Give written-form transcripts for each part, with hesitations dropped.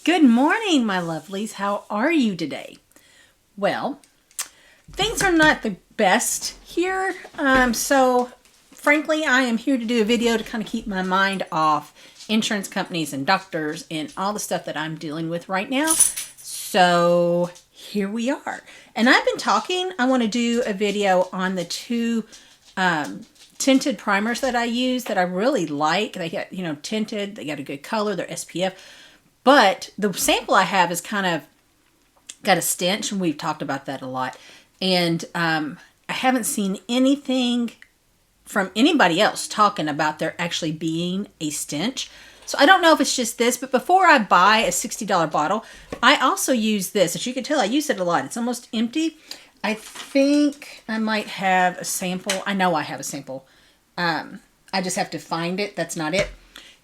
Good morning, my lovelies. How are you today? Well, things are not the best here. So frankly, I am here to do a video to kind of keep my mind off insurance companies and doctors and all the stuff that I'm dealing with right now. So here we are. And I've been talking, I want to do a video on the two tinted primers that I use that I really like. They got, tinted, they got a good color, they're SPF. But the sample I have is kind of got a stench, and we've talked about that a lot. And I haven't seen anything from anybody else talking about there actually being a stench. So I don't know if it's just this, but before I buy a $60 bottle, I also use this. As you can tell, I use it a lot. It's almost empty. I think I might have a sample. I know I have a sample. I just have to find it. That's not it.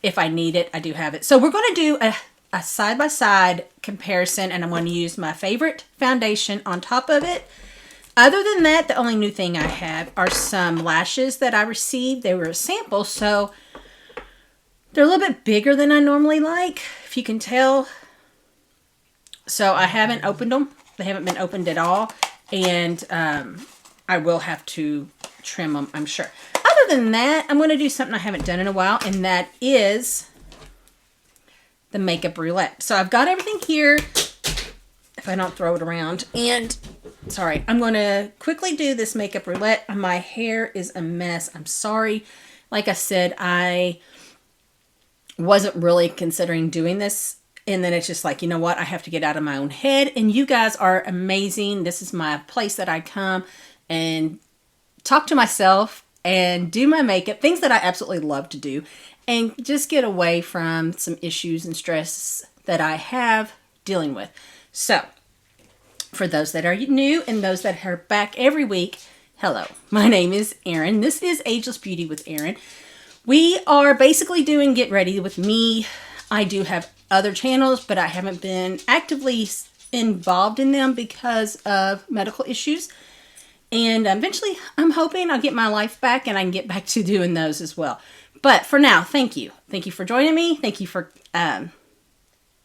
If I need it, I do have it. So we're going to do a side-by-side comparison, and I'm going to use my favorite foundation on top of it. Other than that, the only new thing I have are some lashes that I received. They were a sample, so they're a little bit bigger than I normally like, if you can tell. So I haven't opened them. They haven't been opened at all, and I will have to trim them, I'm sure. Other than that, I'm going to do something I haven't done in a while, and that is the makeup roulette. So I've got everything here, if I don't throw it around, and sorry, I'm going to quickly do this makeup roulette. My hair is a mess. I'm sorry. Like I said, I wasn't really considering doing this, and then it's just like, you know what, I have to get out of my own head, and you guys are amazing. This is my place that I come and talk to myself and do my makeup, things that I absolutely love to do, and just get away from some issues and stress that I have dealing with. So, for those that are new and those that are back every week, hello, my name is Erin. This is Ageless Beauty with Erin. We are basically doing Get Ready with me. I do have other channels, but I haven't been actively involved in them because of medical issues. And eventually, I'm hoping I'll get my life back and I can get back to doing those as well. But for now, thank you. Thank you for joining me. Thank you for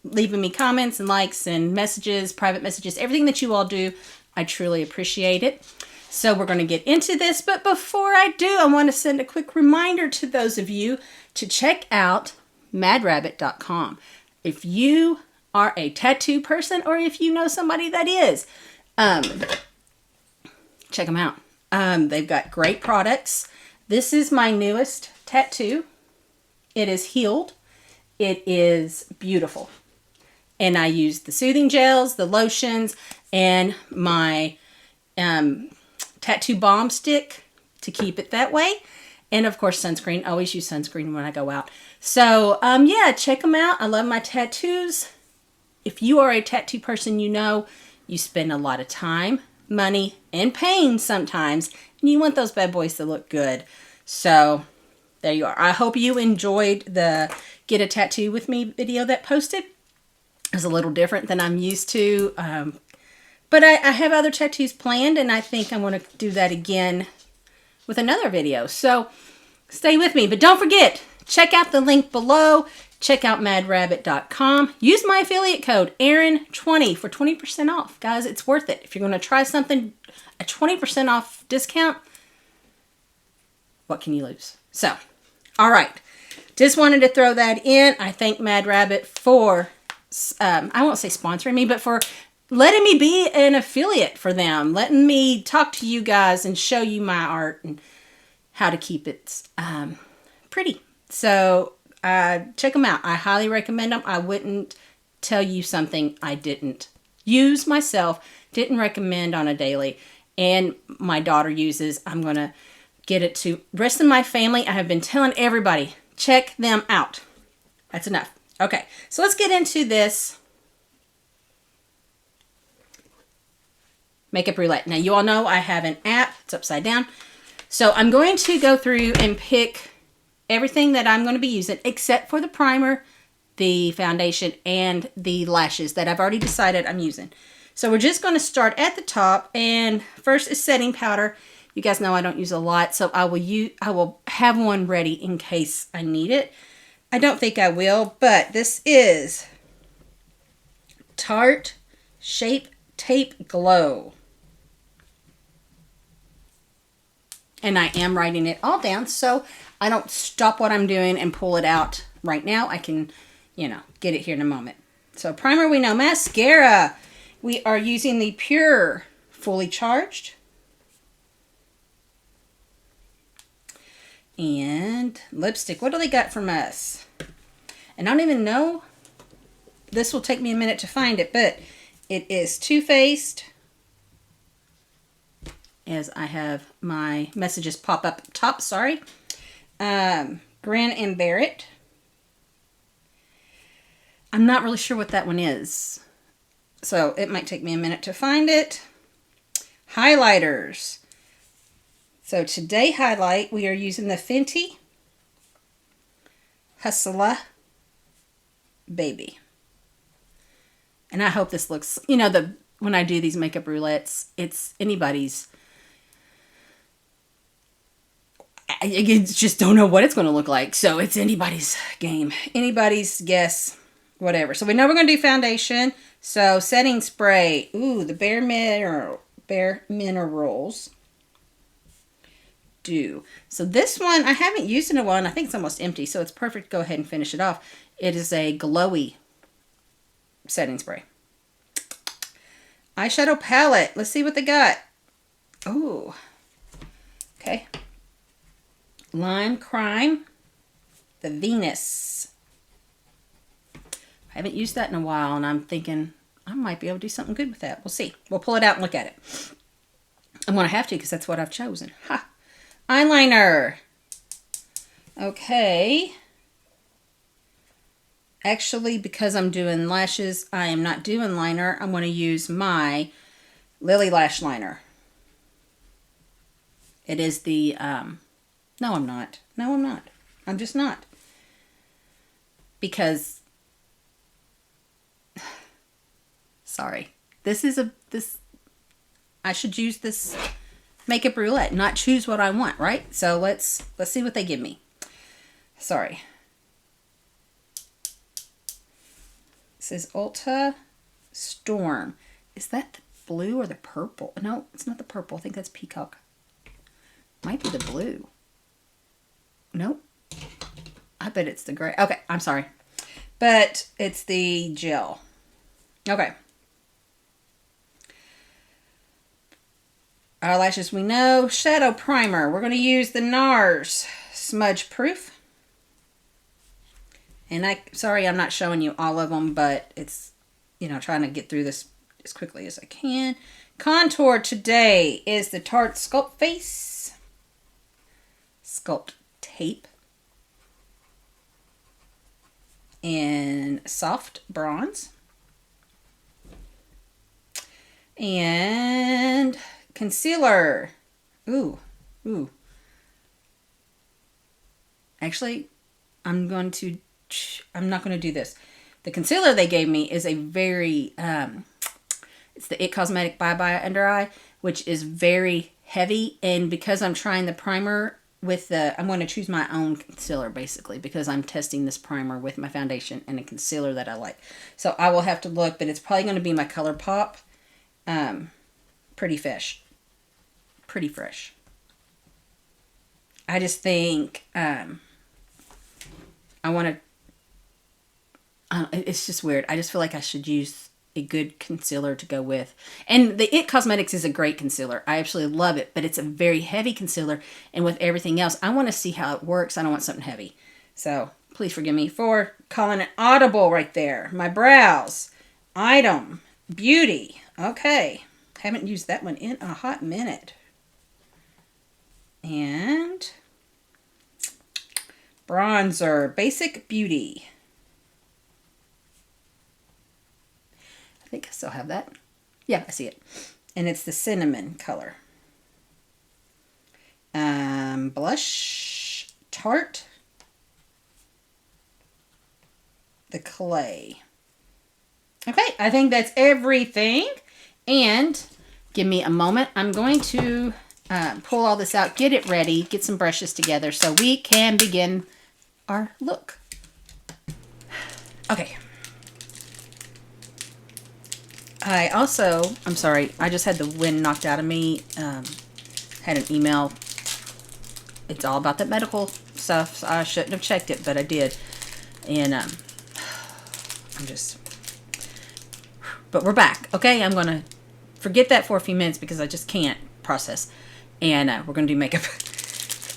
leaving me comments and likes and messages, private messages, everything that you all do. I truly appreciate it. So we're going to get into this. But before I do, I want to send a quick reminder to those of you to check out madrabbit.com. If you are a tattoo person or if you know somebody that is, check them out. They've got great products. This is my newest tattoo. It is healed. It is beautiful. And I use the soothing gels, the lotions, and my tattoo balm stick to keep it that way. And of course, sunscreen. I always use sunscreen when I go out. So, yeah, check them out. I love my tattoos. If you are a tattoo person, you spend a lot of time, money, and pain sometimes, and you want those bad boys to look good. So there you are. I hope you enjoyed the Get a Tattoo with Me video that posted. It was a little different than I'm used to, but I have other tattoos planned, and I think I want to do that again with another video. So stay with me, but don't forget, check out the link below. Check out madrabbit.com. Use my affiliate code, Erin20 for 20% off. Guys, it's worth it. If you're going to try something, a 20% off discount, what can you lose? So, all right. Just wanted to throw that in. I thank Mad Rabbit for, I won't say sponsoring me, but for letting me be an affiliate for them. Letting me talk to you guys and show you my art and how to keep it pretty. So, check them out. I highly recommend them. I wouldn't tell you something I didn't use myself, didn't recommend on a daily, and my daughter uses. I'm going to get it to the rest of my family. I have been telling everybody, check them out. That's enough. Okay, so let's get into this makeup roulette. Now, you all know I have an app. It's upside down. So I'm going to go through and pick everything that I'm going to be using except for the primer, the foundation, and the lashes that I've already decided I'm using. So we're just going to start at the top, and first is setting powder. You guys know I don't use a lot, so I will have one ready in case I need it. I don't think I will, but this is Tarte Shape Tape Glow. And I am writing it all down so I don't stop what I'm doing and pull it out right now. I can, you know, get it here in a moment. So primer we know. Mascara. We are using the Pure Fully Charged. And lipstick. What do they got from us? And I don't even know. This will take me a minute to find it, but it is Too Faced. As I have my messages pop up top, sorry. Grin and Barrett. I'm not really sure what that one is, so it might take me a minute to find it. Highlighters. So today highlight, we are using the Fenty Hustler Baby. And I hope this looks, you know, when I do these makeup roulettes, it's anybody's. I just don't know what it's going to look like. So it's anybody's game. Anybody's guess. Whatever. So we know we're going to do foundation. So setting spray. Ooh, the Bare Minerals. Dew. So this one, I haven't used in a while. And I think it's almost empty. So it's perfect to go ahead and finish it off. It is a glowy setting spray. Eyeshadow palette. Let's see what they got. Ooh. Okay. Lime Crime, the Venus. I haven't used that in a while, and I'm thinking I might be able to do something good with that. We'll see. We'll pull it out and look at it. I'm going to have to because that's what I've chosen. Ha! Eyeliner. Okay. Actually, because I'm doing lashes, I am not doing liner. I'm going to use my Lily Lash Liner. It is the... No, I'm not. No, I'm not. I'm just not. Because, sorry. I should use this makeup roulette, not choose what I want, right? So let's see what they give me. Sorry. This is Ulta Storm. Is that the blue or the purple? No, it's not the purple. I think that's Peacock. Might be the blue. Nope. I bet it's the gray. Okay, I'm sorry. But it's the gel. Okay. Eyelashes we know. Shadow primer. We're going to use the Nars Smudge Proof. And sorry I'm not showing you all of them, but it's, you know, trying to get through this as quickly as I can. Contour today is the Tarte Sculpt Face. Sculpt Tape. And soft bronze. And concealer. Ooh. Actually, I'm not going to do this. The concealer they gave me is a very, it's the It Cosmetic Bye Bye Under Eye, which is very heavy. And because I'm trying the primer with I'm going to choose my own concealer basically because I'm testing this primer with my foundation and a concealer that I like. So I will have to look, but it's probably going to be my ColourPop Pretty Fresh. I just think I want to, it's just weird. I just feel like I should use a good concealer to go with. And the It Cosmetics is a great concealer. I absolutely love it, but it's a very heavy concealer. And with everything else, I want to see how it works. I don't want something heavy. So please forgive me for calling it audible right there. My brows. Item. Beauty. Okay. Haven't used that one in a hot minute. And bronzer. Basic Beauty. I think I still have that. Yeah, I see it. And it's the cinnamon color. Blush. Tarte. The clay. Okay, I think that's everything. And give me a moment. I'm going to pull all this out, get it ready, get some brushes together so we can begin our look. Okay. I'm sorry, I just had the wind knocked out of me. Had an email. It's all about that medical stuff. So I shouldn't have checked it, but I did. And but we're back. Okay, I'm gonna forget that for a few minutes because I just can't process. And we're gonna do makeup.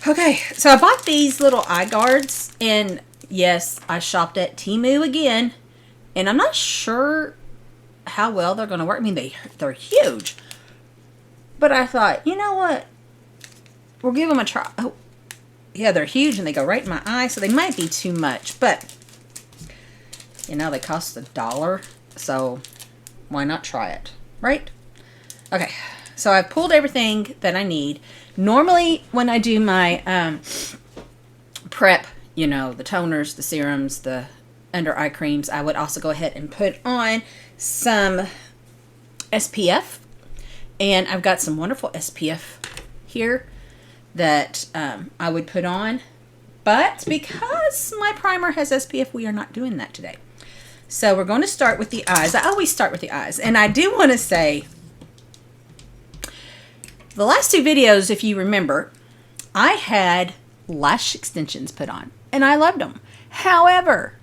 Okay, so I bought these little eye guards, and yes, I shopped at Temu again, and I'm not sure how well they're gonna work. I mean, they're huge, but I thought, you know what? We'll give them a try. Oh, yeah, they're huge, and they go right in my eye, so they might be too much, but you know, they cost $1, so why not try it, right? Okay, so I've pulled everything that I need. Normally, when I do my prep, you know, the toners, the serums, the under eye creams, I would also go ahead and put on some SPF. And I've got some wonderful SPF here that I would put on. But because my primer has SPF, we are not doing that today. So we're going to start with the eyes. I always start with the eyes. And I do want to say, the last two videos, if you remember, I had lash extensions put on. And I loved them. However,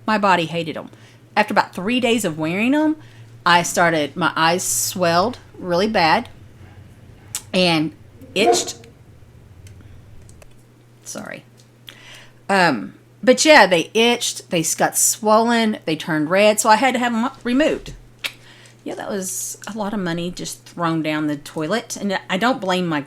my body hated them. After about 3 days of wearing them, my eyes swelled really bad and itched. Sorry. But yeah, they itched, they got swollen, they turned red, so I had to have them removed. Yeah, that was a lot of money just thrown down the toilet. And I don't blame my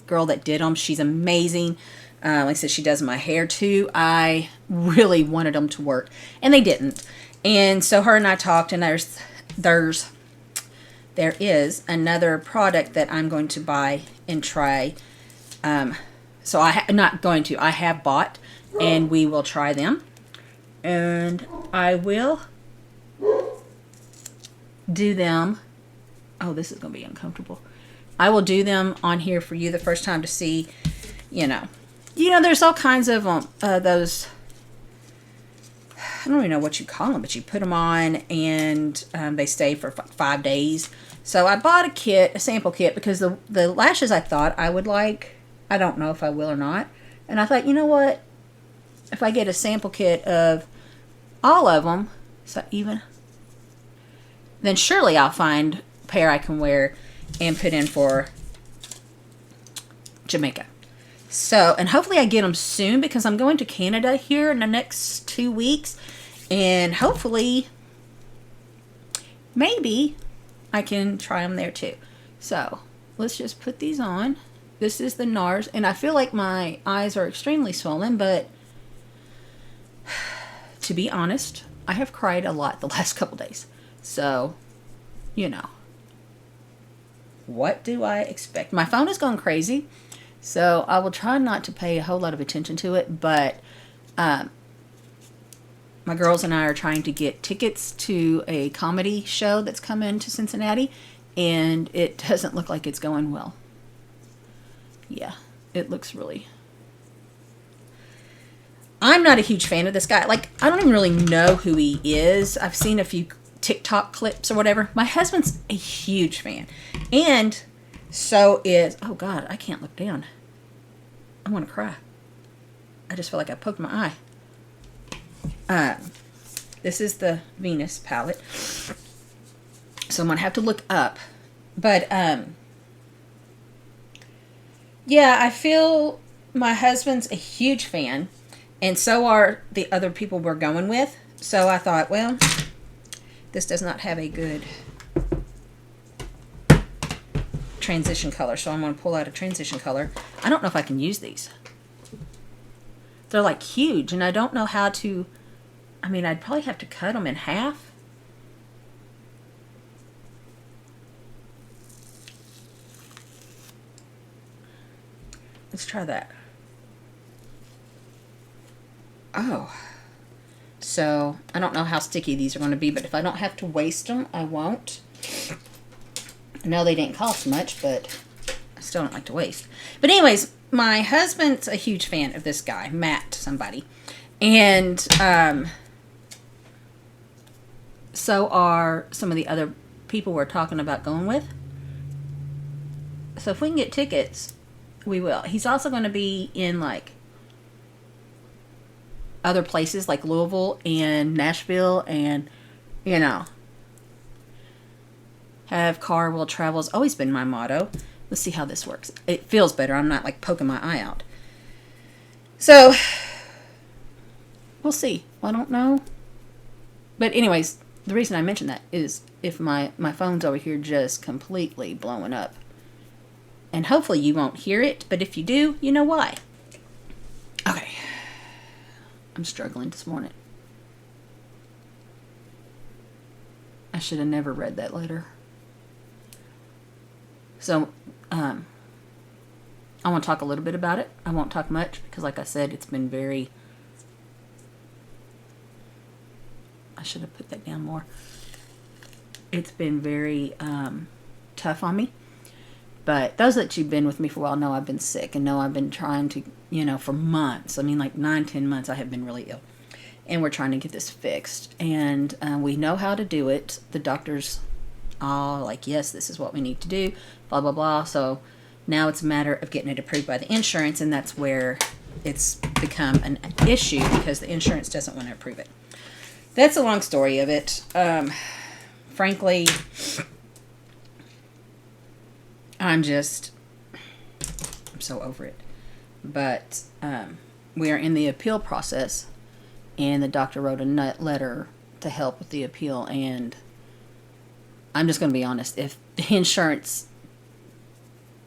girl that did them. She's amazing. Like I said, she does my hair too. I really wanted them to work, and they didn't. And so her and I talked, and there is another product that I'm going to buy and try. So I have bought, and we will try them. And I will do them. Oh, this is going to be uncomfortable. I will do them on here for you the first time to see, you know, there's all kinds of those, I don't even know what you call them, but you put them on and they stay for 5 days. So I bought a sample kit, because the lashes I thought I would like, I don't know if I will or not. And I thought, you know what? If I get a sample kit of all of them, then surely I'll find a pair I can wear and put in for Jamaica. So, and hopefully I get them soon, because I'm going to Canada here in the next 2 weeks. And hopefully, maybe I can try them there too. So, let's just put these on. This is the Nars. And I feel like my eyes are extremely swollen, but to be honest, I have cried a lot the last couple days. So, you know, what do I expect? My phone is going crazy, so I will try not to pay a whole lot of attention to it, but my girls and I are trying to get tickets to a comedy show that's coming to Cincinnati, and it doesn't look like it's going well. Yeah, it looks really... I'm not a huge fan of this guy. Like, I don't even really know who he is. I've seen a few TikTok clips or whatever. My husband's a huge fan. And so is... Oh, God, I can't look down. I want to cry. I just feel like I poked my eye. This is the Venus palette. So I'm going to have to look up. But, yeah, I feel my husband's a huge fan. And so are the other people we're going with. So I thought, well, this does not have a good transition color. So I'm going to pull out a transition color. I don't know if I can use these. They're like huge, and I don't know how to... I mean, I'd probably have to cut them in half. Let's try that. Oh, so I don't know how sticky these are going to be, but if I don't have to waste them, I won't. I know they didn't cost much, but I still don't like to waste. But anyways, my husband's a huge fan of this guy, Matt somebody. And so are some of the other people were talking about going with. So if we can get tickets, we will. He's also going to be in like other places like Louisville and Nashville, and you know, have car will travel has always been my motto. Let's see how this works. It feels better. I'm not like poking my eye out. So we'll see. I don't know. But anyways, the reason I mention that is if my phone's over here just completely blowing up. And hopefully you won't hear it, but if you do, you know why. Okay. I'm struggling this morning. I should have never read that letter. So, I want to talk a little bit about it. I won't talk much because, like I said, it's been very... I should have put that down more. It's been very tough on me. But those that you've been with me for a while know I've been sick and know I've been trying to, you know, for months. I mean, like 9-10 months I have been really ill. And we're trying to get this fixed. And we know how to do it. The doctors are like, yes, this is what we need to do, blah, blah, blah. So now it's a matter of getting it approved by the insurance, and that's where it's become an issue because the insurance doesn't want to approve it. That's a long story of it. Frankly... I'm so over it. But we are in the appeal process, and the doctor wrote a letter to help with the appeal, and I'm just going to be honest. If the insurance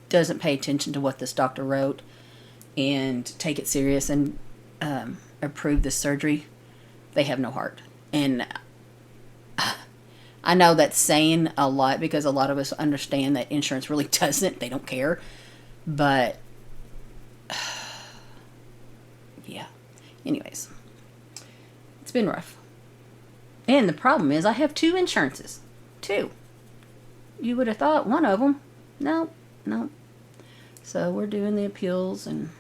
doesn't pay attention to what this doctor wrote and take it serious and approve this surgery, they have no heart. And I know that's saying a lot because a lot of us understand that insurance really doesn't. They don't care. But, yeah. Anyways, it's been rough. And the problem is I have 2 insurances. 2. You would have thought one of them. No. So we're doing the appeals and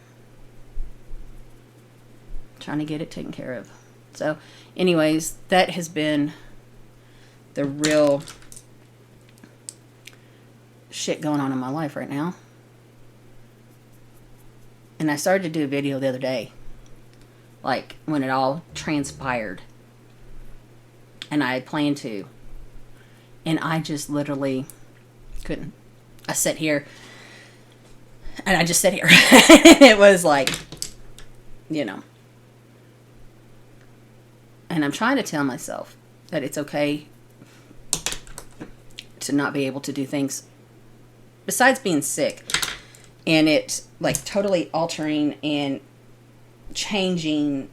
trying to get it taken care of. So, anyways, that has been... the real shit going on in my life right now. And I started to do a video the other day, like when it all transpired, and I had planned to, and I just literally couldn't. I sat here and I just sat here. It was like, you know, and I'm trying to tell myself that it's okay to not be able to do things besides being sick, and it like totally altering and changing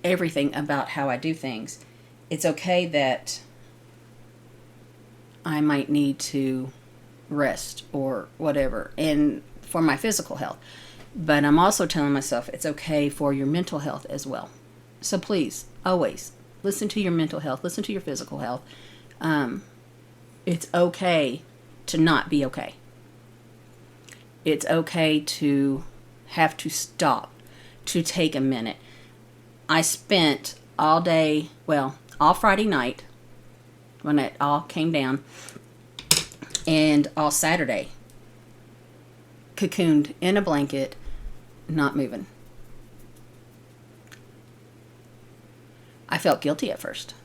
everything about how I do things. It's okay that I might need to rest or whatever, and for my physical health, but I'm also telling myself it's okay for your mental health as well. So please always listen to your mental health, listen to your physical health. It's okay to not be okay. It's okay to have to stop, to take a minute. I spent all day, well, all Friday night when it all came down, and all Saturday, cocooned in a blanket, not moving. I felt guilty at first.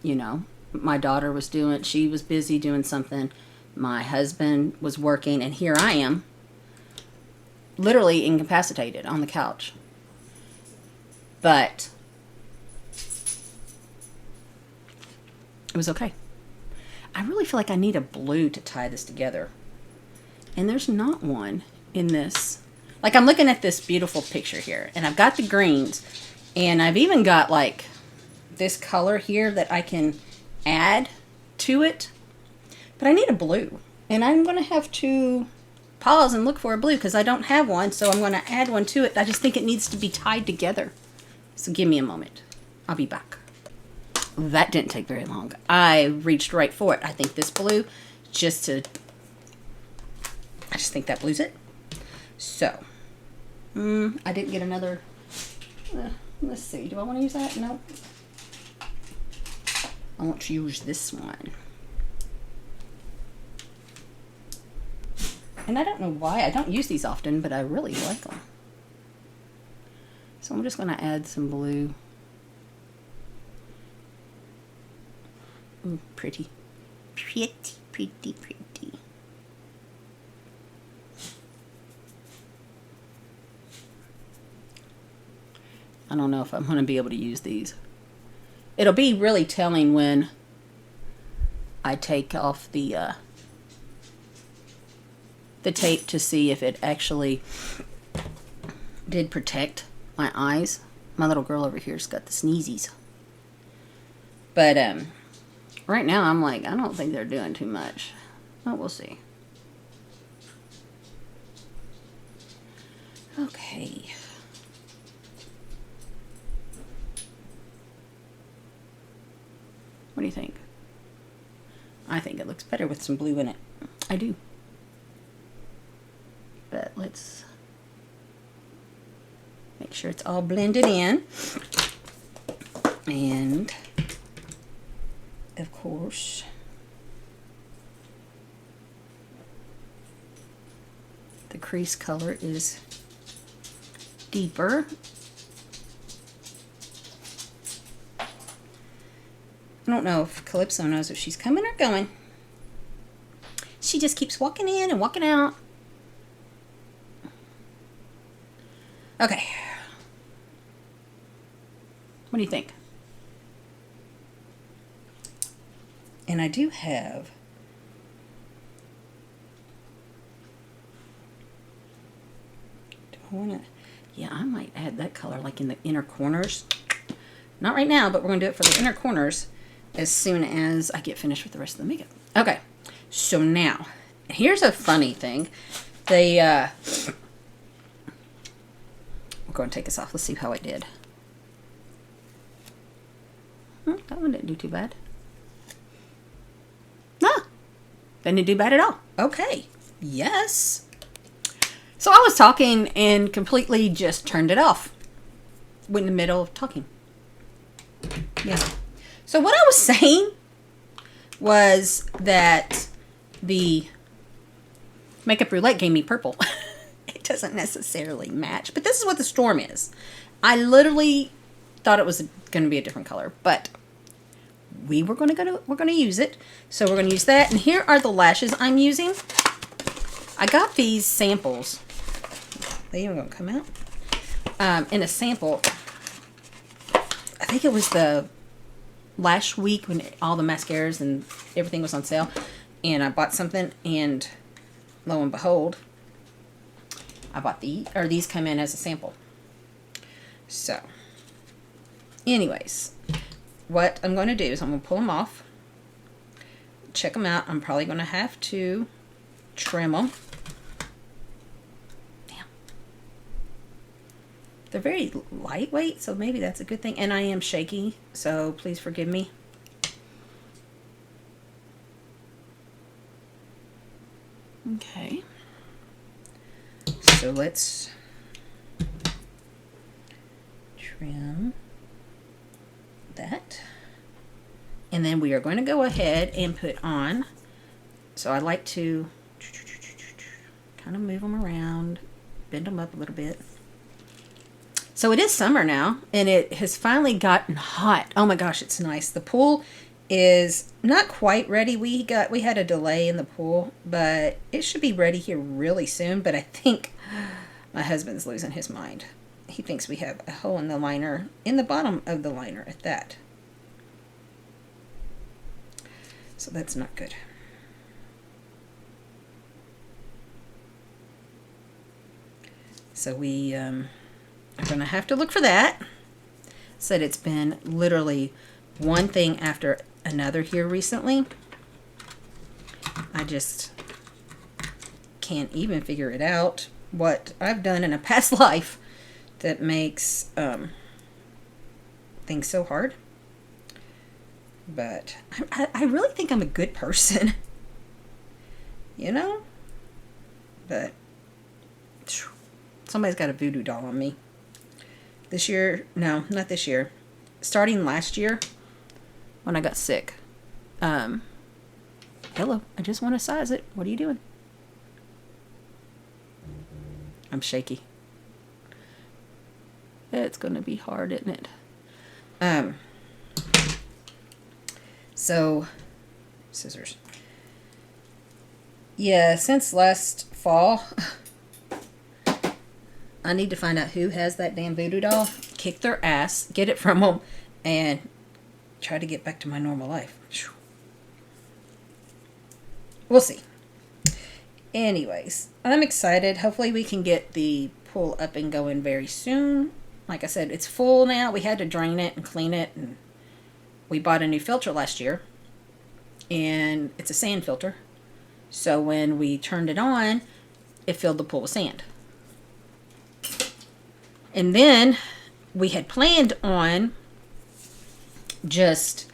You know, my daughter was she was busy doing something. My husband was working, and here I am, literally incapacitated on the couch. But it was okay. I really feel like I need a blue to tie this together. And there's not one in this. Like, I'm looking at this beautiful picture here, and I've got the greens, and I've even got like this color here that I can add to it, but I need a blue, and I'm going to have to pause and look for a blue because I don't have one, so I'm going to add one to it. I just think it needs to be tied together. So give me a moment. I'll be back. That didn't take very long. I reached right for it. I think this blue, I just think that blue's it. So, I didn't get another, let's see, do I want to use that? No. I want to use this one. And I don't know why. I don't use these often, but I really like them. So I'm just going to add some blue. Ooh, pretty. Pretty, pretty, pretty. I don't know if I'm going to be able to use these. It'll be really telling when I take off the tape to see if it actually did protect my eyes. My little girl over here's got the sneezies. But right now I'm like, I don't think they're doing too much. But we'll see. Okay. What do you think? I think it looks better with some blue in it. I do. But let's make sure it's all blended in. And of course, the crease color is deeper. I don't know if Calypso knows if she's coming or going. She just keeps walking in and walking out. Okay. What do you think? And I do have I might add that color like in the inner corners. Not right now, but we're going to do it for the inner corners as soon as I get finished with the rest of the makeup. Okay, so now, here's a funny thing. We're going to take this off. Let's see how I did. That one didn't do too bad. No, didn't do bad at all. Okay, yes. So I was talking and completely just turned it off. Went in the middle of talking. Yeah. So what I was saying was that the Makeup Roulette gave me purple. It doesn't necessarily match, but this is what the storm is. I literally thought it was going to be a different color, but we're going to use it. So we're going to use that. And here are the lashes I'm using. I got these samples. They even going to come out in a sample. I think it was the last week when all the mascaras and everything was on sale, and I bought something, and lo and behold, I bought these come in as a sample. So anyways, what I'm going to do is I'm going to pull them off, check them out. I'm probably going to have to trim them. Damn. They're very lightweight, so maybe that's a good thing. And I am shaky, so please forgive me. Okay. So let's trim that. And then we are going to go ahead and put on, so I like to kind of move them around, bend them up a little bit. So it is summer now, and it has finally gotten hot. Oh my gosh, it's nice. The pool is not quite ready. We had a delay in the pool, but it should be ready here really soon. But I think my husband's losing his mind. He thinks we have a hole in the liner, in the bottom of the liner at that. So that's not good. So we are going to have to look for that. Said it's been literally one thing after another here recently. I just can't even figure it out what I've done in a past life that makes things so hard. But I really think I'm a good person, you know? But somebody's got a voodoo doll on me. This year, no, not this year. Starting last year, when I got sick. Hello, I just want to size it. What are you doing? I'm shaky. It's going to be hard, isn't it? So, scissors. Yeah, since last fall, I need to find out who has that damn voodoo doll, kick their ass, get it from them, and try to get back to my normal life. We'll see. Anyways, I'm excited. Hopefully we can get the pool up and going very soon. Like I said, it's full now. We had to drain it and clean it, and we bought a new filter last year, and it's a sand filter. So when we turned it on, it filled the pool with sand. And then we had planned on just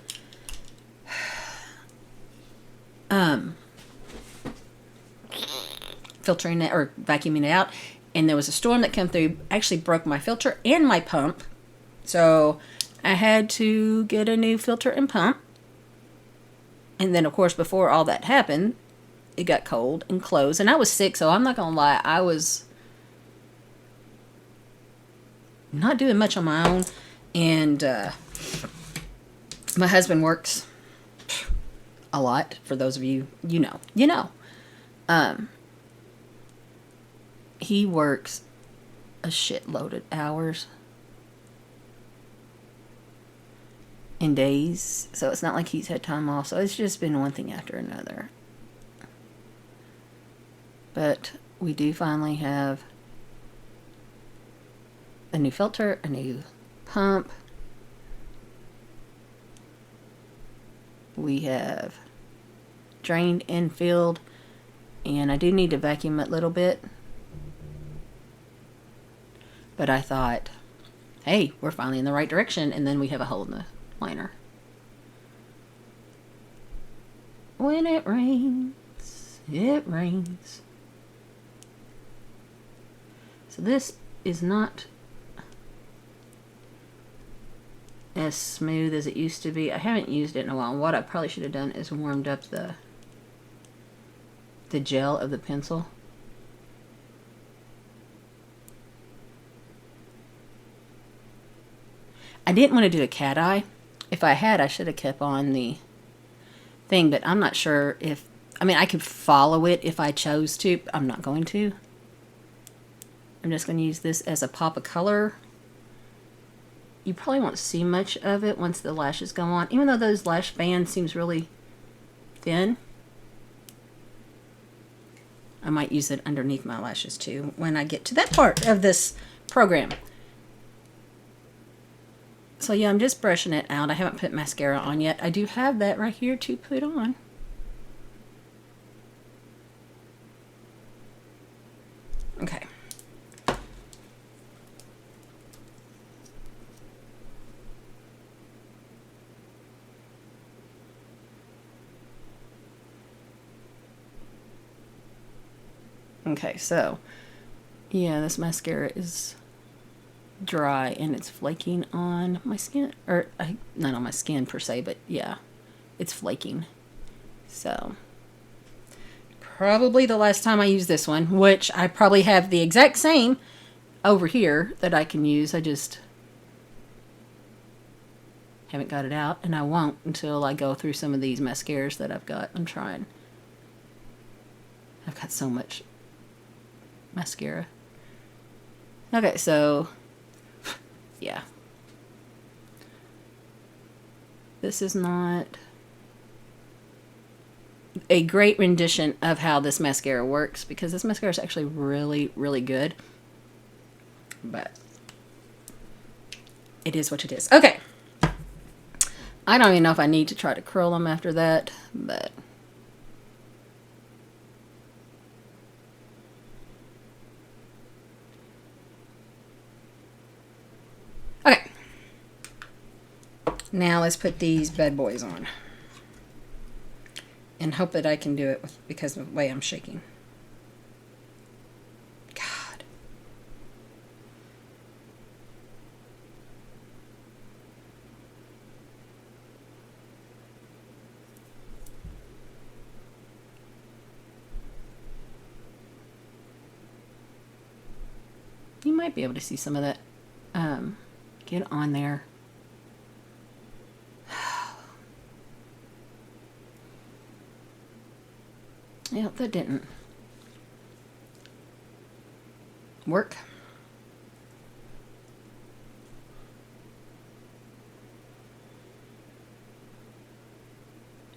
filtering it or vacuuming it out, and there was a storm that came through, actually broke my filter and my pump, so I had to get a new filter and pump. And then of course before all that happened, it got cold and closed, and I was sick, so I'm not gonna lie, I was not doing much on my own. And my husband works a lot. For those of you, you know. He works a shitload of hours and days, so it's not like he's had time off. So it's just been one thing after another. But we do finally have a new filter, a new pump. We have drained and filled, and I do need to vacuum it a little bit. But I thought, hey, we're finally in the right direction, and then we have a hole in the liner. When it rains, it rains. So this is not as smooth as it used to be. I haven't used it in a while. What I probably should have done is warmed up the gel of the pencil. I didn't want to do a cat eye. If I had, I should have kept on the thing, but I'm not sure if, I mean, I could follow it if I chose to. I'm not going to. I'm just going to use this as a pop of color. You probably won't see much of it once the lashes go on, even though those lash band seems really thin. I might use it underneath my lashes too when I get to that part of this program. So yeah, I'm just brushing it out. I haven't put mascara on yet. I do have that right here to put on. Okay. Okay, so yeah, this mascara is dry and it's flaking on my skin, or not on my skin per se, but yeah, it's flaking. So probably the last time I use this one, which I probably have the exact same over here that I can use. I just haven't got it out, and I won't until I go through some of these mascaras that I've got. I'm trying. I've got so much mascara. Okay, so yeah, this is not a great rendition of how this mascara works, because this mascara is actually really, really good, but it is what it is. Okay, I don't even know if I need to try to curl them after that, but okay. Now let's put these bad boys on and hope that I can do it because of the way I'm shaking. God. might be able to see some of that. Get on there. Yeah, that didn't work.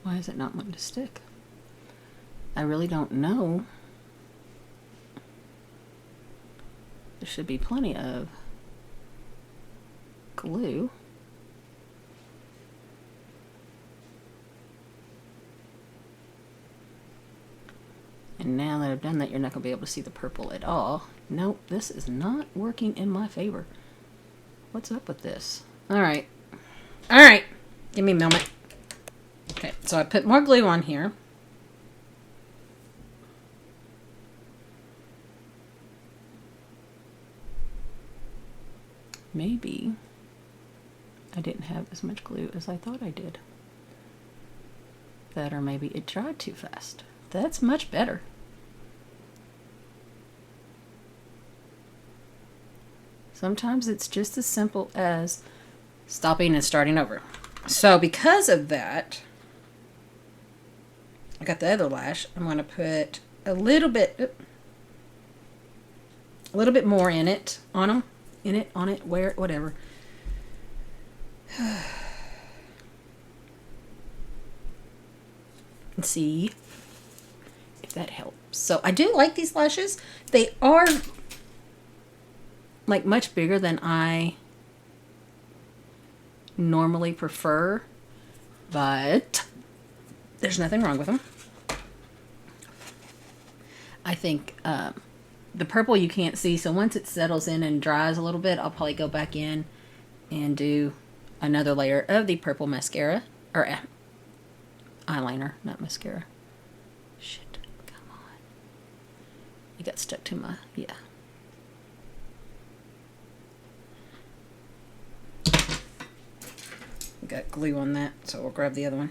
Why is it not wanting to stick? I really don't know. There should be plenty of glue. And now that I've done that, you're not going to be able to see the purple at all. Nope, this is not working in my favor. What's up with this? Alright. Alright. Give me a moment. Okay, so I put more glue on here. Maybe I didn't have as much glue as I thought I did. That, or maybe it dried too fast. That's much better. Sometimes it's just as simple as stopping and starting over. So because of that, I got the other lash. I'm going to put a little bit more in it, on them, in it, on it, where, whatever. And see if that helps. So I do like these lashes. They are like much bigger than I normally prefer, but there's nothing wrong with them. I think the purple you can't see, so once it settles in and dries a little bit, I'll probably go back in and do another layer of the purple mascara, or eyeliner, not mascara. Shit, come on. It got stuck to my, yeah. Got glue on that, so we'll grab the other one.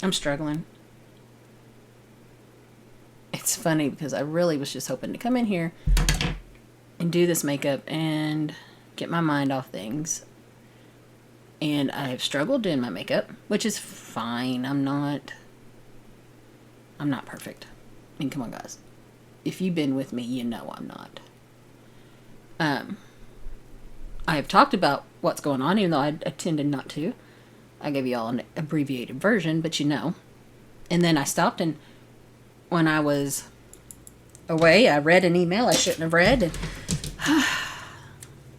I'm struggling. It's funny because I really was just hoping to come in here and do this makeup and get my mind off things. And I have struggled doing my makeup, which is fine. I'm not perfect. I mean, come on, guys. If you've been with me, you know I'm not. I have talked about what's going on, even though I tended not to. I gave you all an abbreviated version, but you know. And then I stopped, and when I was away, I read an email I shouldn't have read. And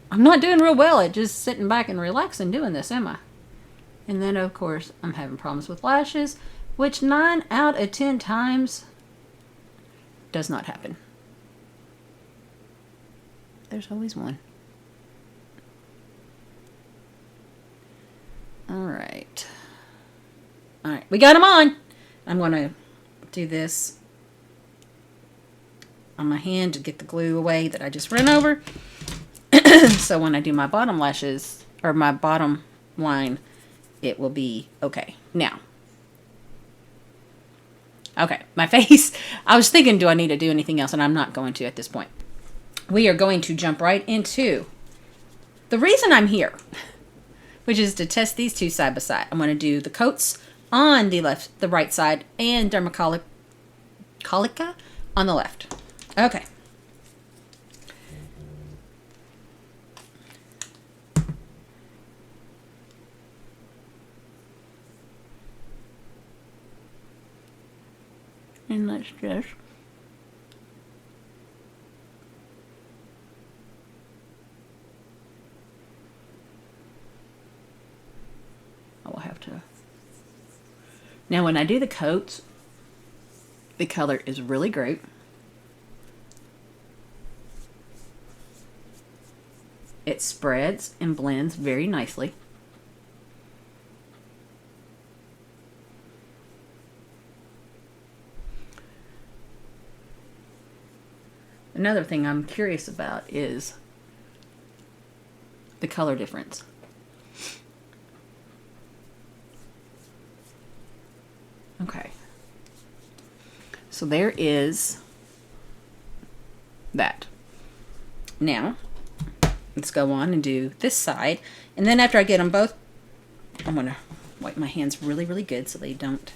I'm not doing real well at just sitting back and relaxing doing this, am I? And then, of course, I'm having problems with lashes, which 9 out of 10 times does not happen. There's always one. Alright. Alright, we got them on. I'm going to do this on my hand to get the glue away that I just ran over. So when I do my bottom lashes, or my bottom line, it will be okay. Now. Okay, my face. I was thinking, do I need to do anything else? And I'm not going to at this point. We are going to jump right into the reason I'm here, which is to test these two side by side. I'm going to do the coats on the right side, and Dermalogica on the left. Okay. And let's just I will have to. Now when I do the coats, the color is really great. It spreads and blends very nicely. Another thing I'm curious about is the color difference. Okay. So there is that. Now, let's go on and do this side. And then after I get them both, I'm going to wipe my hands really, really good so they don't.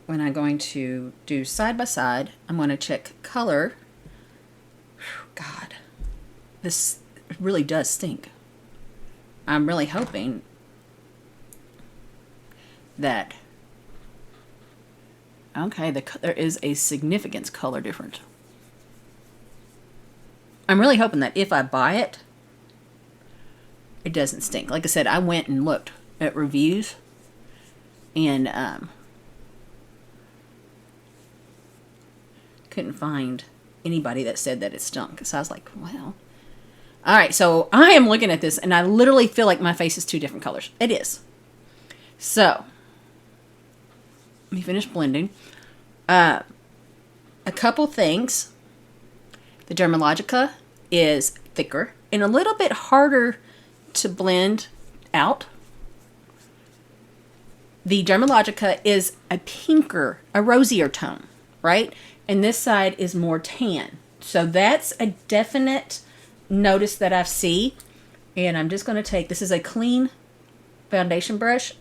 When I'm going to do side by side, I'm going to check color. God, this really does stink. I'm really hoping that, okay, there is a significant color difference. I'm really hoping that if I buy it, it doesn't stink. Like I said, I went and looked at reviews and couldn't find anybody that said that it stunk. So I was like, well, all right. So I am looking at this and I literally feel like my face is two different colors. It is. So let me finish blending. A couple things. The Dermalogica is thicker and a little bit harder to blend out. The Dermalogica is a pinker, a rosier tone, right? And this side is more tan. So that's a definite notice that I see. And I'm just going to take, this is a clean foundation brush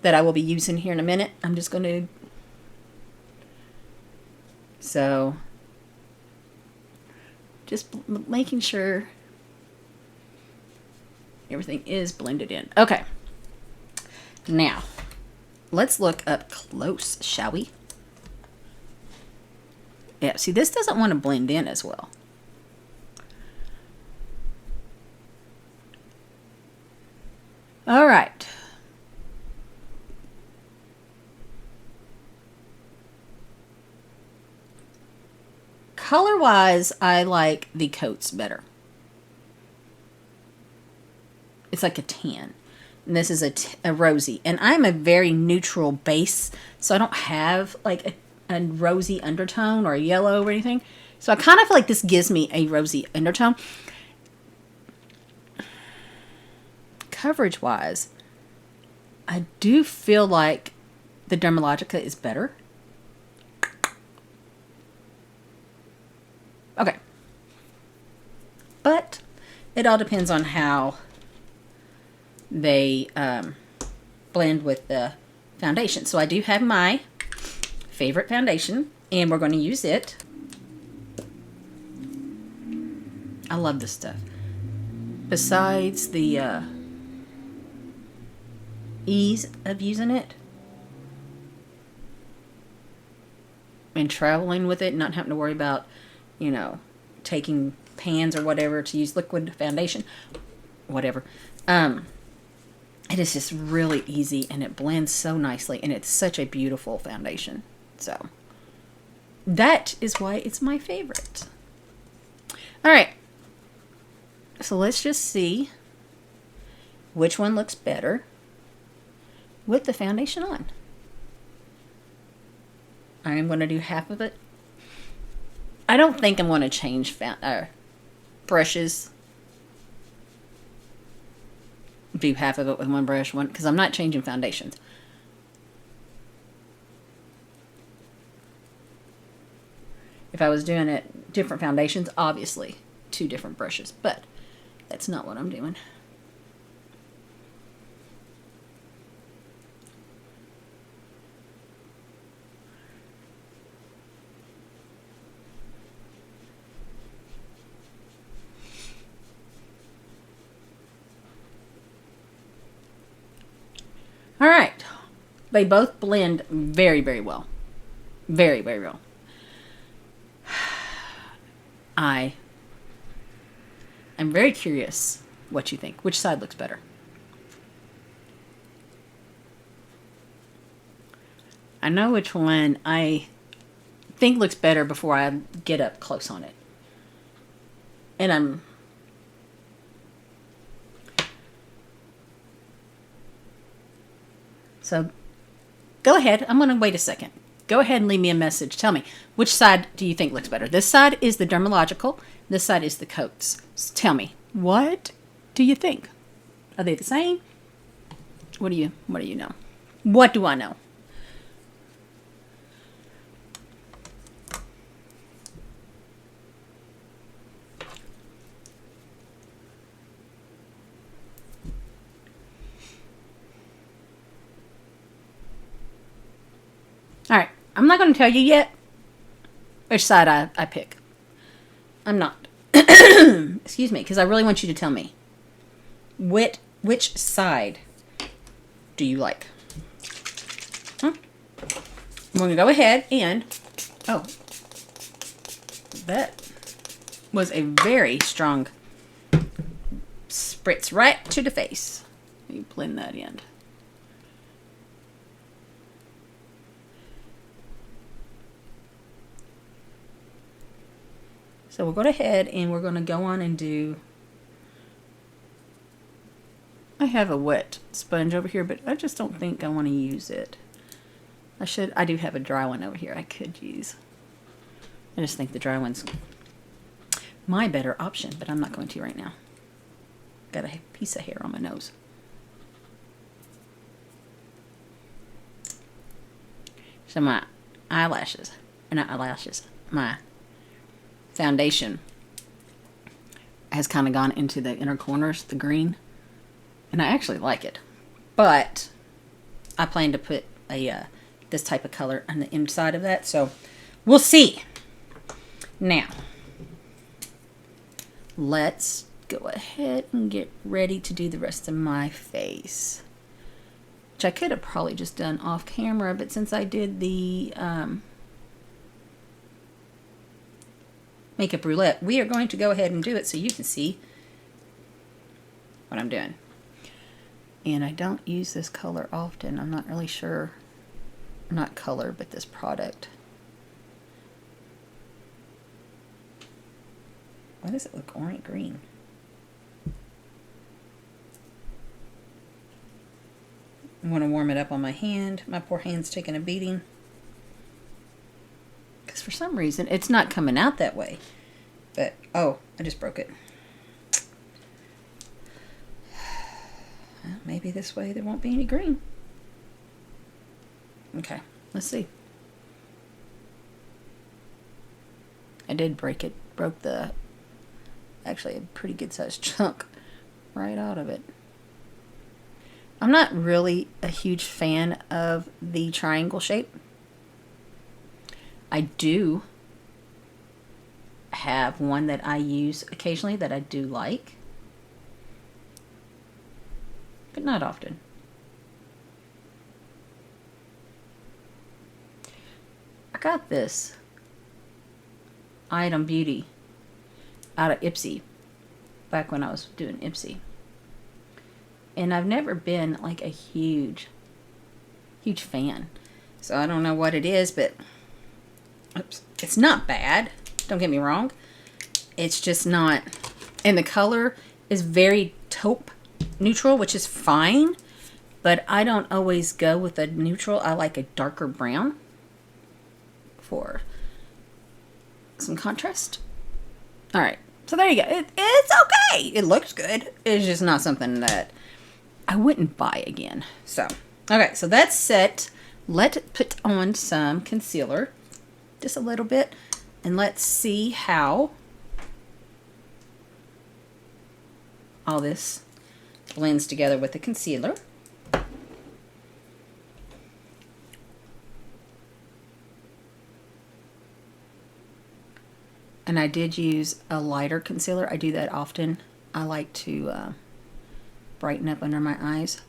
that I will be using here in a minute. I'm just going to, so just making sure everything is blended in. Okay. Now, let's look up close, shall we? Yeah, see, this doesn't want to blend in as well. All right. Color-wise, I like the coats better. It's like a tan. And this is a rosy. And I'm a very neutral base, so I don't have like a rosy undertone or a yellow or anything. So I kind of feel like this gives me a rosy undertone. Coverage-wise, I do feel like the Dermalogica is better. Okay. But it all depends on how they blend with the foundation. So I do have my favorite foundation, and we're going to use it. I love this stuff. Besides the ease of using it and traveling with it, and not having to worry about, you know, taking pans or whatever to use liquid foundation, whatever. It is just really easy, and it blends so nicely, and it's such a beautiful foundation. So that is why it's my favorite. All right. So let's just see which one looks better with the foundation on. I am going to do half of it. I don't think I'm going to change brushes. Do half of it with one brush, because I'm not changing foundations. If I was doing it different foundations, obviously 2 different brushes, but that's not what I'm doing. All right. They both blend very, very well. Very, very well. I'm very curious what you think. Which side looks better? I know which one I think looks better before I get up close on it. And so go ahead. I'm going to wait a second. Go ahead and leave me a message. Tell me, which side do you think looks better? This side is the Dermalogical. This side is the coats. So tell me, what do you think? Are they the same? What do you know? What do I know? I'm not going to tell you yet which side I pick. I'm not. Excuse me, because I really want you to tell me. Which side do you like? I'm going to go ahead and... Oh. That was a very strong spritz right to the face. Let me blend that in. So we'll go ahead and we're going to go on and do... I have a wet sponge over here, but I just don't think I want to use it. I do have a dry one over here I could use. I just think the dry one's my better option, but I'm not going to right now. Got a piece of hair on my nose. So my eyelashes, or not eyelashes, my foundation has kind of gone into the inner corners, the green, and I actually like it, but I plan to put a this type of color on the inside of that, so we'll see. Now let's go ahead and get ready to do the rest of my face, which I could have probably just done off camera, but since I did the makeup roulette, we are going to go ahead and do it so you can see what I'm doing. And I don't use this color often. I'm not really sure, not color, but this product. Why does it look orange green? I want to warm it up on my hand. My poor hand's taking a beating. Because for some reason, it's not coming out that way. But, oh, I just broke it. Well, maybe this way there won't be any green. Okay, let's see. I did break it. Broke the, actually a pretty good sized chunk right out of it. I'm not really a huge fan of the triangle shape. I do have one that I use occasionally that I do like, but not often. I got this Item Beauty out of Ipsy back when I was doing Ipsy. And I've never been like a huge fan. So I don't know what it is, but oops, it's not bad. Don't get me wrong. It's just not, and the color is very taupe neutral, which is fine, but I don't always go with a neutral. I like a darker brown for some contrast. All right, so there you go. It's okay. It looks good. It's just not something that I wouldn't buy again. So, okay, so that's set. Let's put on some concealer, just a little bit, and let's see how all this blends together with the concealer. And I did use a lighter concealer. I do that often. I like to brighten up under my eyes.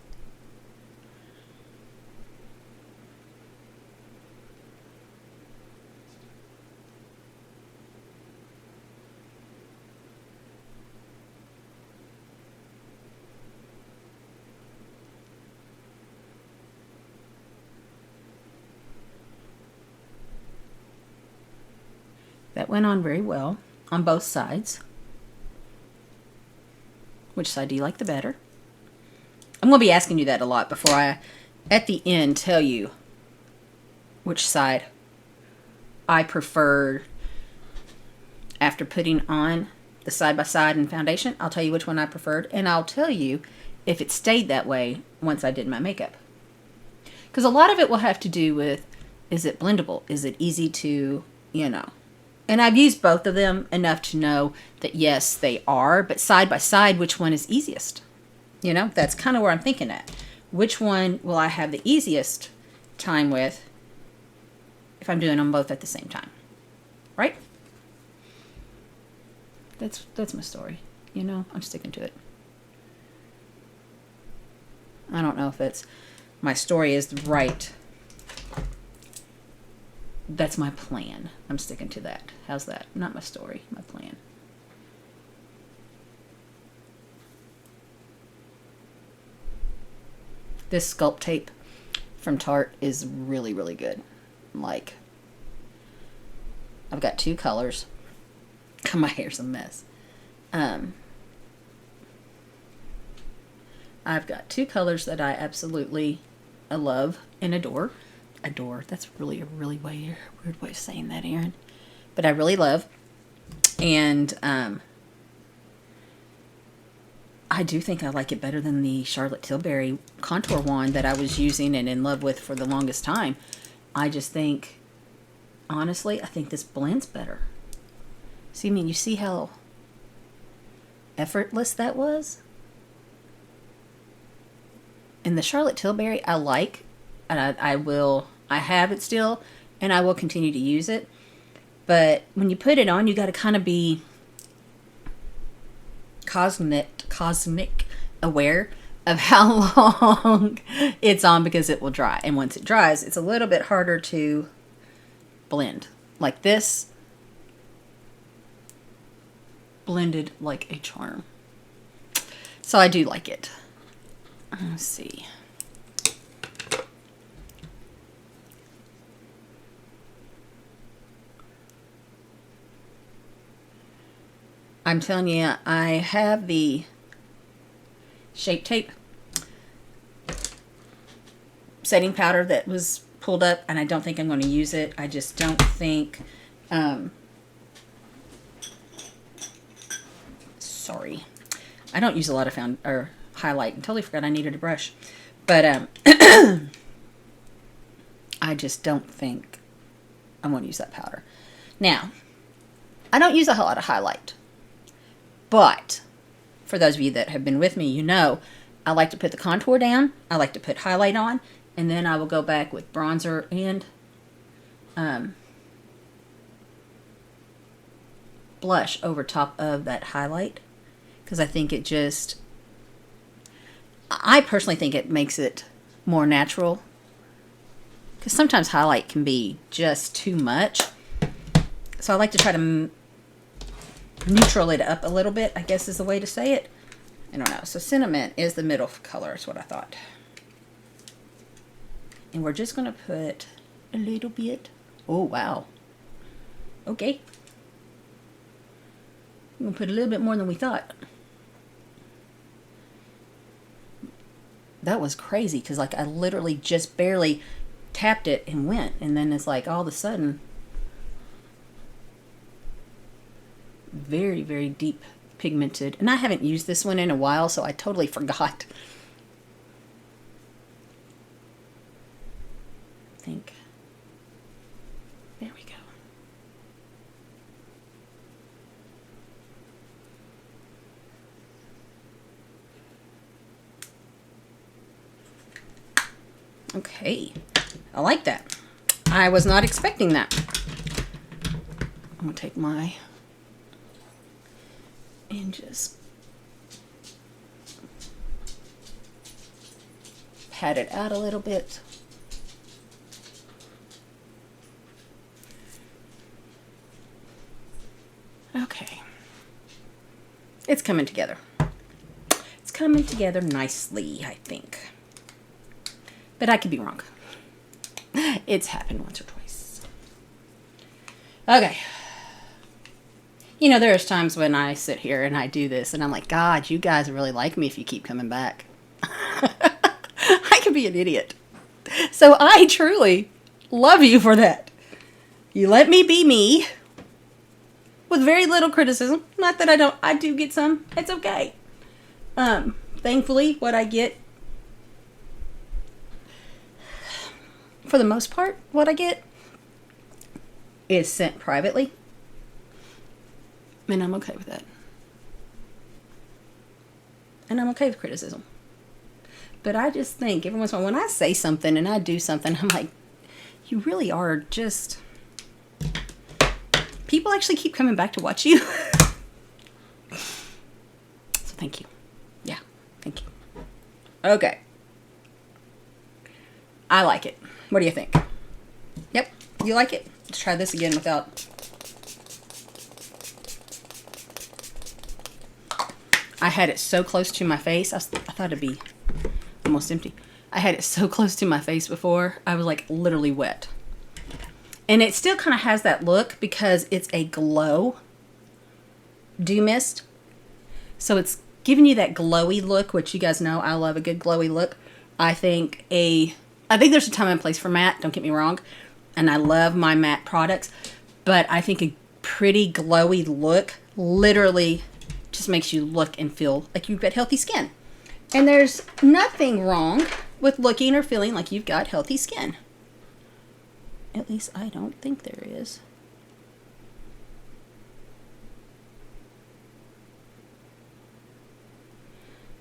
That went on very well on both sides. Which side do you like the better? I'm going to be asking you that a lot before I, at the end, tell you which side I prefer after putting on the side-by-side and foundation. I'll tell you which one I preferred, and I'll tell you if it stayed that way once I did my makeup. Because a lot of it will have to do with, is it blendable? Is it easy to, you know. And I've used both of them enough to know that yes, they are, but side by side, which one is easiest? You know, that's kind of where I'm thinking at. Which one will I have the easiest time with if I'm doing them both at the same time. Right? That's my story. You know, I'm sticking to it. I don't know if it's my story is right. That's my plan. I'm sticking to that. How's that? Not my story, my plan. This Sculpt tape from Tarte is really, really good. Like, I've got 2 colors. My hair's a mess. I've got 2 colors that I absolutely love and adore. Adore. That's really a really weird way of saying that, Erin. But I really love. And I do think I like it better than the Charlotte Tilbury contour wand that I was using and in love with for the longest time. I just think, honestly, I think this blends better. See, I mean, you see how effortless that was? And the Charlotte Tilbury I like, and I have it still, and I will continue to use it. But when you put it on, you got to kind of be cosmic aware of how long it's on, because it will dry. And once it dries, it's a little bit harder to blend. Like this, blended like a charm. So I do like it. Let's see. I'm telling you, I have the Shape Tape setting powder that was pulled up, and I don't think I'm going to use it. I just don't think, sorry. I don't use a lot of highlight. I totally forgot I needed a brush. But I just don't think I want to use that powder. Now, I don't use a whole lot of highlight. But for those of you that have been with me, you know I like to put the contour down. I like to put highlight on. And then I will go back with bronzer and blush over top of that highlight. Because I think it just... I personally think it makes it more natural. Because sometimes highlight can be just too much. So I like to try to neutral it up a little bit, I guess is the way to say it. I don't know. So cinnamon is the middle color, is what I thought. And we're just going to put a little bit. Oh, wow. Okay. I'm going to put a little bit more than we thought. That was crazy, because like I literally just barely tapped it and went. And then it's like all of a sudden... very, very deep pigmented. And I haven't used this one in a while, so I totally forgot. I think. There we go. Okay. I like that. I was not expecting that. I'm going to take my... and just pat it out a little bit. Okay. It's coming together. It's coming together nicely, I think. But I could be wrong. It's happened once or twice. Okay. You know, there's times when I sit here and I do this and I'm like, God, you guys really like me if you keep coming back. I could be an idiot. So I truly love you for that. You let me be me with very little criticism. Not that I do get some. It's okay. Thankfully, what I get, for the most part, what I get is sent privately. And I'm okay with that. And I'm okay with criticism. But I just think every once in a while when I say something and I do something, I'm like, You really are just... People actually keep coming back to watch you. So thank you. Yeah, thank you. Okay. I like it. What do you think? Yep, you like it? Let's try this again without... I had it so close to my face. I thought it'd be almost empty. I had it so close to my face before. I was like literally wet. And it still kind of has that look because it's a glow dew mist. So it's giving you that glowy look, which you guys know I love a good glowy look. I think there's a time and place for matte, don't get me wrong. And I love my matte products. But I think a pretty glowy look literally just makes you look and feel like you've got healthy skin. And there's nothing wrong with looking or feeling like you've got healthy skin. At least I don't think there is.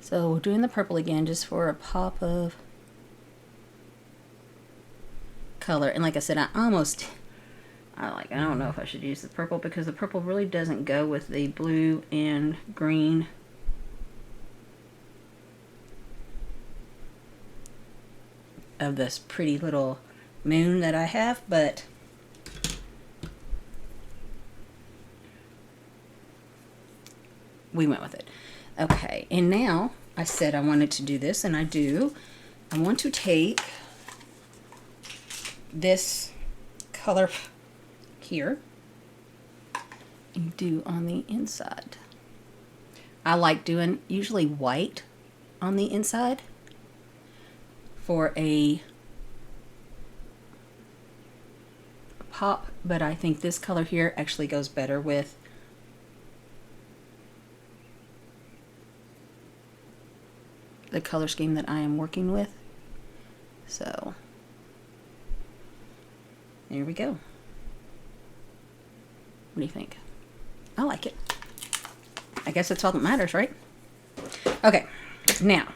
So we're doing the purple again just for a pop of color. And like I said, I don't know if I should use the purple because the purple really doesn't go with the blue and green. Of this pretty little moon that I have, but we went with it. Okay, and now I said I wanted to do this, and I do. I want to take this color here and do on the inside. I like doing usually white on the inside for a pop, but I think this color here actually goes better with the color scheme that I am working with. So there we go. What do you think? I like it. I guess that's all that matters, right? Okay, now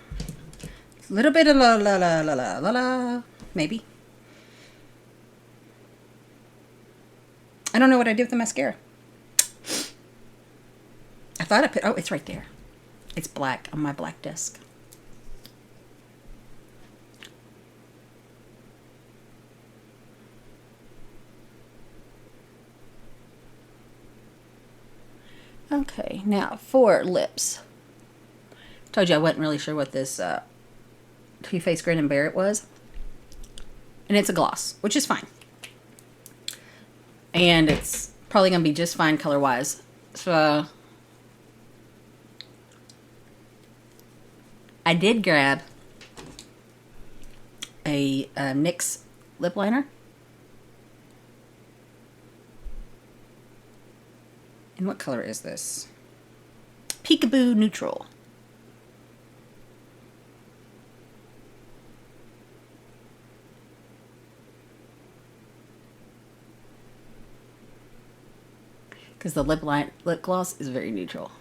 a little bit of la, maybe. I don't know what I did with the mascara. I thought I put, oh, it's right there. It's black on my black desk. Okay, now for lips. Told you I wasn't really sure what this Too Faced Grin and Bear It was. And it's a gloss, which is fine. And it's probably going to be just fine color-wise. So I did grab a NYX lip liner. And what color is this? Peekaboo Neutral. Because the lip gloss is very neutral.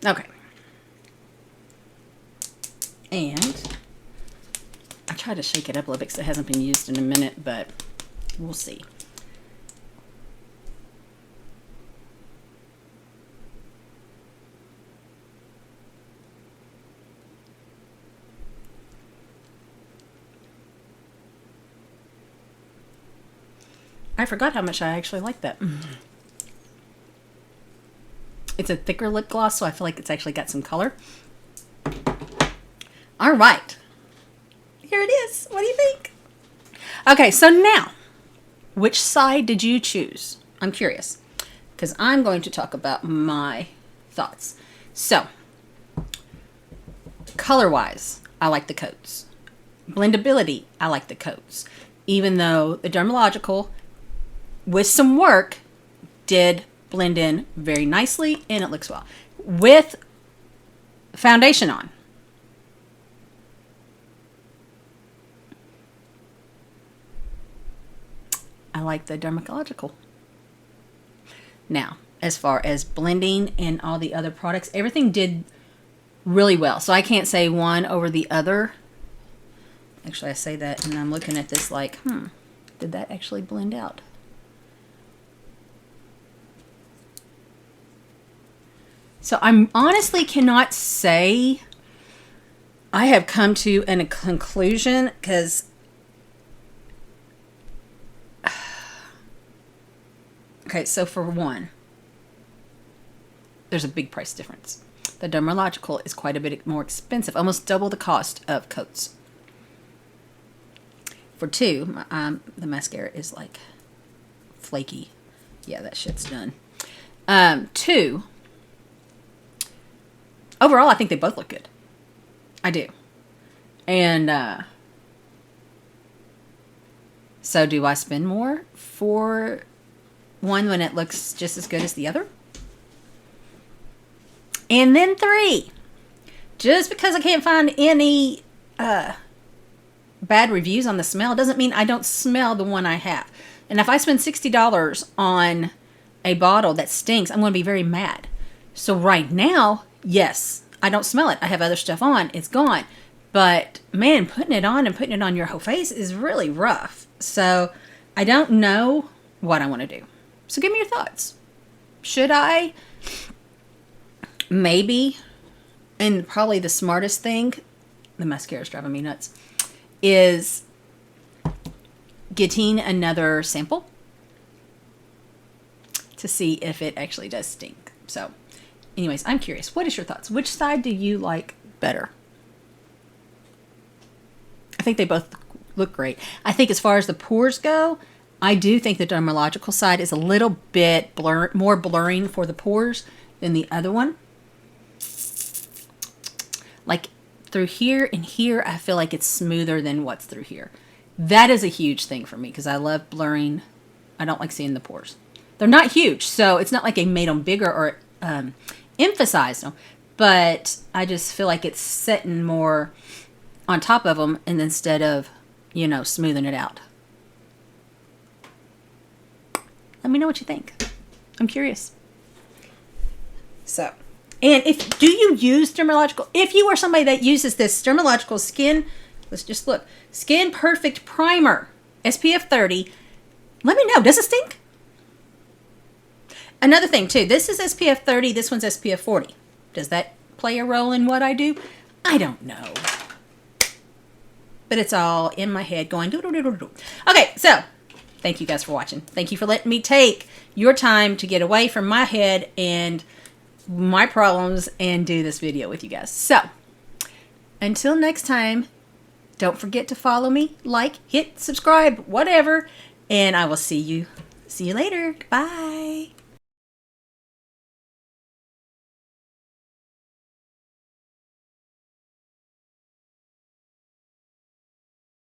Okay. And I tried to shake it up a little bit because it hasn't been used in a minute, but we'll see. I forgot how much I actually like that. It's a thicker lip gloss, so I feel like it's actually got some color. All right. Here it is. What do you think? Okay, so now, which side did you choose? I'm curious, because I'm going to talk about my thoughts. So, color-wise, I like the coats. Blendability, I like the coats. Even though the Dermalogical, with some work, did blend in very nicely and it looks well. With foundation on, I like the Dermalogical. Now, as far as blending and all the other products, everything did really well. So I can't say one over the other. Actually, I say that and I'm looking at this like, did that actually blend out? So I honestly cannot say I have come to a conclusion because okay, so for one, there's a big price difference. The Dermalogical is quite a bit more expensive, almost double the cost of CoTZ. For two, the mascara is like flaky. Yeah, that shit's done. Two, overall, I think they both look good. I do. And so do I spend more for one when it looks just as good as the other? And then three, just because I can't find any bad reviews on the smell doesn't mean I don't smell the one I have. And if I spend $60 on a bottle that stinks, I'm going to be very mad. So right now, yes, I don't smell it. I have other stuff on. It's gone. But man, putting it on and putting it on your whole face is really rough. So I don't know what I want to do. So give me your thoughts. Should I? Maybe. And probably the smartest thing, the mascara is driving me nuts, is getting another sample to see if it actually does stink. So anyways, I'm curious. What is your thoughts? Which side do you like better? I think they both look great. I think as far as the pores go, I do think the Dermalogical side is a little bit more blurring for the pores than the other one. Like through here and here, I feel like it's smoother than what's through here. That is a huge thing for me because I love blurring. I don't like seeing the pores. They're not huge, so it's not like they made them bigger or emphasized them, but I just feel like it's sitting more on top of them and instead of, you know, smoothing it out. Let me know what you think. I'm curious. So, and do you use Dermalogical? If you are somebody that uses this Dermalogical Skin, let's just look, Skin Perfect Primer, SPF 30, let me know. Does it stink? Another thing too, this is SPF 30, this one's SPF 40. Does that play a role in what I do? I don't know. But it's all in my head going do-do-do-do-do. Okay, so thank you guys for watching. Thank you for letting me take your time to get away from my head and my problems and do this video with you guys. So, until next time, don't forget to follow me, like, hit subscribe, whatever, and I will see you later. Bye.